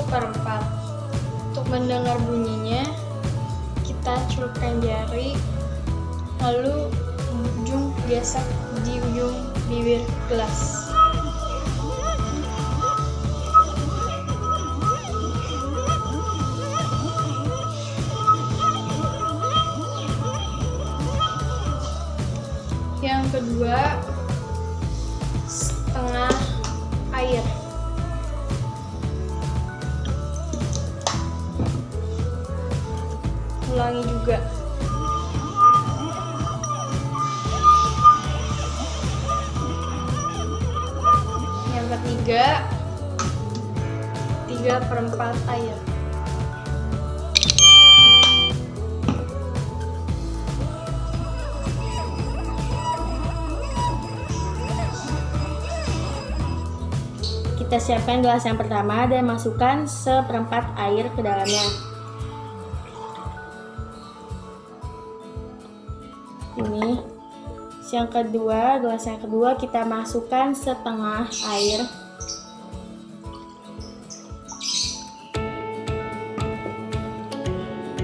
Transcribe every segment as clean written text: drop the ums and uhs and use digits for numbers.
1/4. Untuk mendengar bunyinya, kita celupkan jari, lalu ujung gesek di ujung bibir gelas. Yang kedua, setengah air. Ulangi juga. Yang ketiga, 3/4 air. Kita siapkan gelas yang pertama dan masukkan 1/4 air ke dalamnya. Ini. Yang kedua, gelas yang kedua kita masukkan setengah air.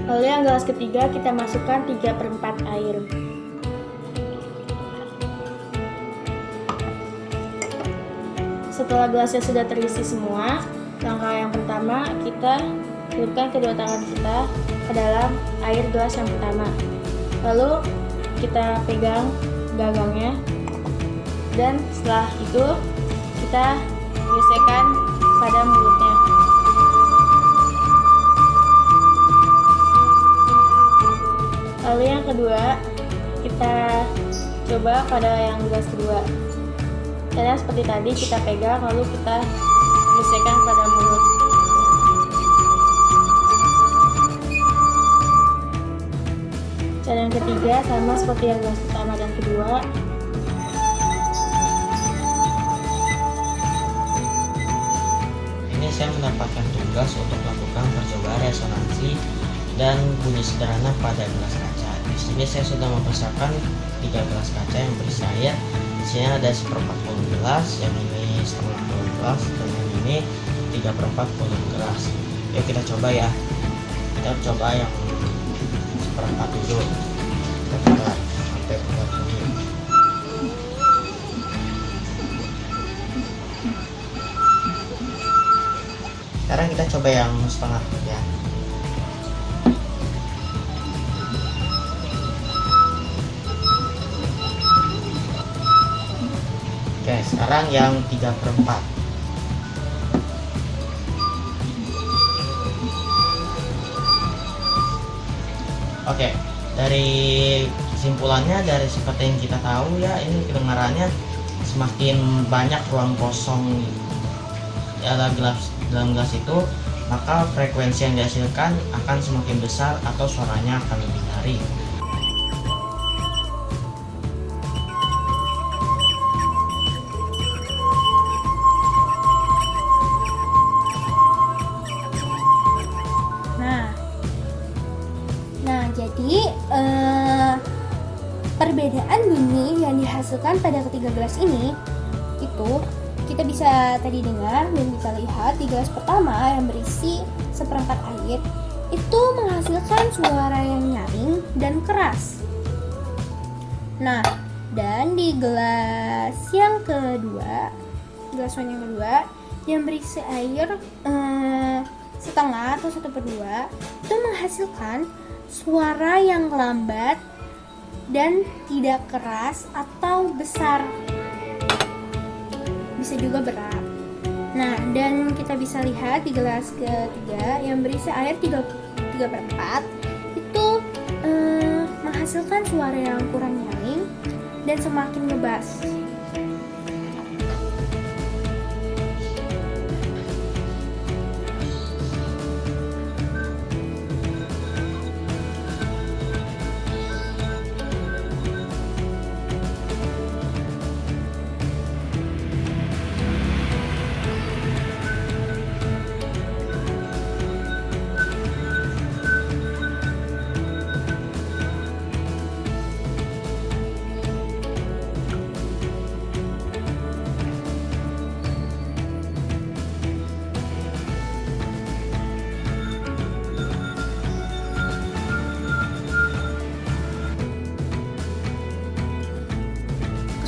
Lalu yang gelas ketiga kita masukkan 3/4 air. Setelah gelasnya sudah terisi semua, langkah yang pertama kita celupkan kedua tangan kita ke dalam air gelas yang pertama. Lalu kita pegang gagangnya, dan setelah itu kita gesekkan pada mulutnya. Lalu yang kedua, kita coba pada yang gelas kedua. Caranya seperti tadi, kita pegang lalu kita gesekkan pada mulut. Cara yang ketiga sama seperti yang gelas pertama dan kedua. Ini saya mendapatkan tugas untuk melakukan percobaan resonansi dan bunyi sederhana pada gelas kaca. Di sini saya sudah mempersiapkan 3 gelas kaca yang berisi air. Di sini ada 1/4 volume gelas, yang ini 1/2 volume gelas, dan yang ini 3/4 volume gelas. Yuk kita coba ya. Kita coba yang 1/4 dulu. Kita coba sampai buat bunyi. Sekarang kita coba yang setengah ya. Oke, sekarang yang 3/4. Oke, dari kesimpulannya, dari seperti yang kita tahu ya, ini kedengarannya semakin banyak ruang kosong dalam gelas itu, maka frekuensi yang dihasilkan akan semakin besar atau suaranya akan lebih nyaring. Jadi perbedaan bunyi yang dihasilkan pada ketiga gelas ini itu kita bisa tadi dengar dan kita lihat di gelas pertama yang berisi 1/4 air itu menghasilkan suara yang nyaring dan keras. Nah, dan di gelas yang kedua, gelas wine yang kedua yang berisi air setengah atau 1/2 itu menghasilkan suara yang lambat dan tidak keras atau besar, bisa juga berat. Nah, dan kita bisa lihat di gelas ketiga yang berisi air 3/4 itu menghasilkan suara yang kurang nyaring dan semakin ngebas.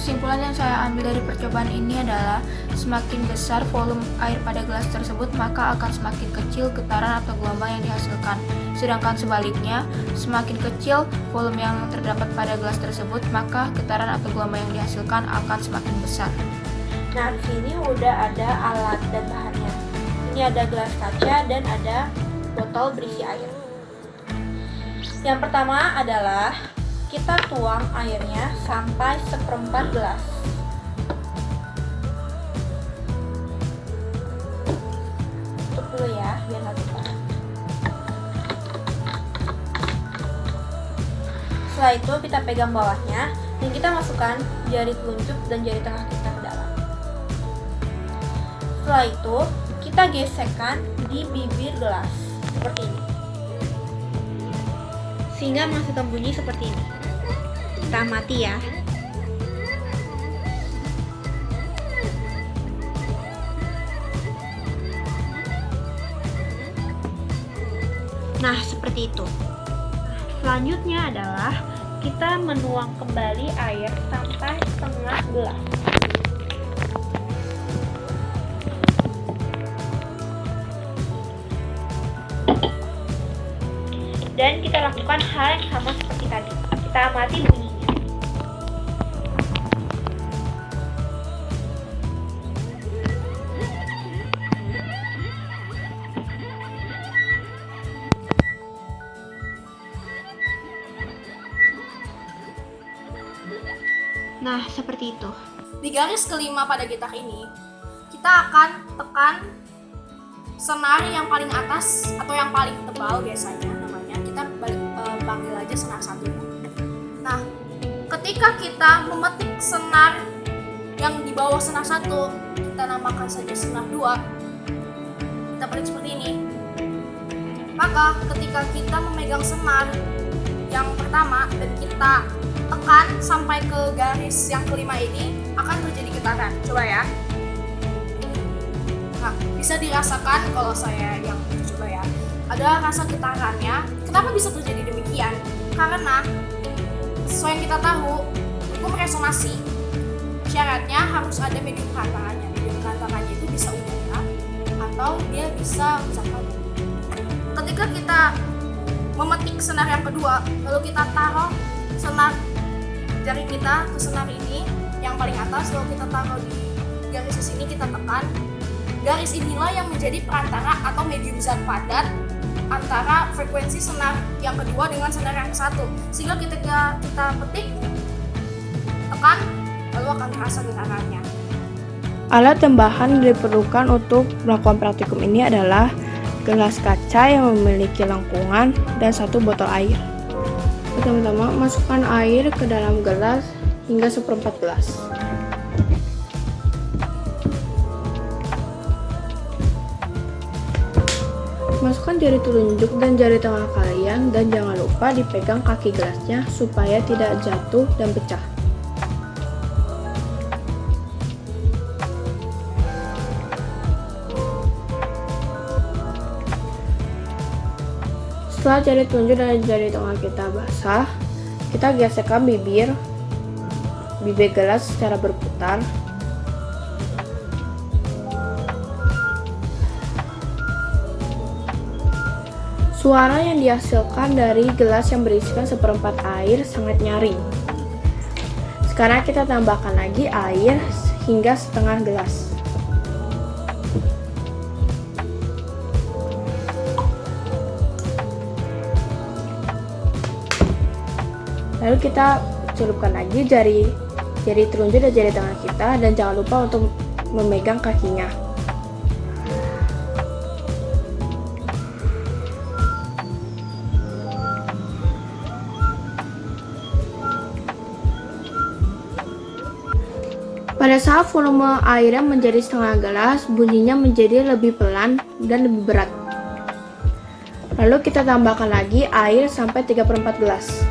Kesimpulan yang saya ambil dari percobaan ini adalah semakin besar volume air pada gelas tersebut, maka akan semakin kecil getaran atau gelombang yang dihasilkan. Sedangkan sebaliknya, semakin kecil volume yang terdapat pada gelas tersebut, maka getaran atau gelombang yang dihasilkan akan semakin besar. Nah, di sini udah ada alat dan bahannya. Ini ada gelas kaca dan ada botol berisi air. Yang pertama adalah kita tuang airnya sampai 1/4 gelas. Tutup dulu ya, biar nggak tumpah. Setelah itu kita pegang bawahnya dan kita masukkan jari telunjuk dan jari tengah kita ke dalam. Setelah itu kita gesekkan di bibir gelas seperti ini, sehingga menghasilkan bunyi seperti ini. Kita amati ya. Nah, seperti itu. Selanjutnya adalah kita menuang kembali air sampai setengah gelas. Dan kita lakukan hal yang sama seperti tadi. Kita amati bunyinya. Nah, seperti itu. Di garis kelima pada gitar ini, kita akan tekan senar yang paling atas atau yang paling tebal biasanya namanya. Kita panggil aja senar 1. Nah, ketika kita memetik senar yang di bawah senar 1, kita namakan saja senar 2. Kita petik seperti ini. Maka ketika kita memegang senar yang pertama dan kita tekan sampai ke garis yang kelima ini, akan terjadi getaran. Coba ya. Nah, bisa dirasakan kalau saya yang coba ya. Ada rasa getarannya. Kenapa bisa terjadi demikian? Karena sesuai yang kita tahu, hukum resonansi syaratnya harus ada medium perantaranya. Medium perantaranya itu bisa udara atau dia bisa misalkan. Ketika kita memetik senar yang kedua, lalu kita taruh senar jari kita ke senar ini yang paling atas, lalu kita taruh di garis di sini, kita tekan. Garis inilah yang menjadi perantara atau medium zat padat antara frekuensi senar yang kedua dengan senar yang satu, sehingga ketika kita petik, tekan, lalu akan terasa getarannya. Alat tambahan yang diperlukan untuk melakukan praktikum ini adalah gelas kaca yang memiliki lengkungan dan 1 botol air. Pertama-tama, masukkan air ke dalam gelas hingga 1/4 gelas. Masukkan jari telunjuk dan jari tengah kalian dan jangan lupa dipegang kaki gelasnya supaya tidak jatuh dan pecah. Setelah jari telunjuk dan jari tengah kita basah, kita gesekkan bibir gelas secara berputar. Suara yang dihasilkan dari gelas yang berisikan 1/4 air sangat nyaring. Sekarang kita tambahkan lagi air hingga setengah gelas. Lalu kita celupkan lagi jari telunjuk dan jari tengah kita, dan jangan lupa untuk memegang kakinya. Pada saat volume airnya menjadi setengah gelas, bunyinya menjadi lebih pelan dan lebih berat. Lalu kita tambahkan lagi air sampai 3/4 gelas.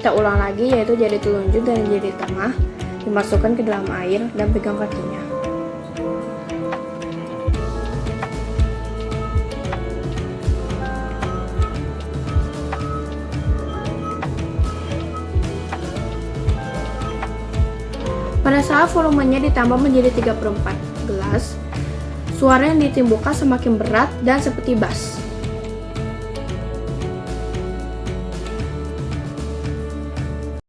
Kita ulang lagi, yaitu jari telunjuk dan jari tengah dimasukkan ke dalam air dan pegang kakinya. Pada saat volumenya ditambah menjadi 3/4 gelas, suara yang ditimbulkan semakin berat dan seperti bass.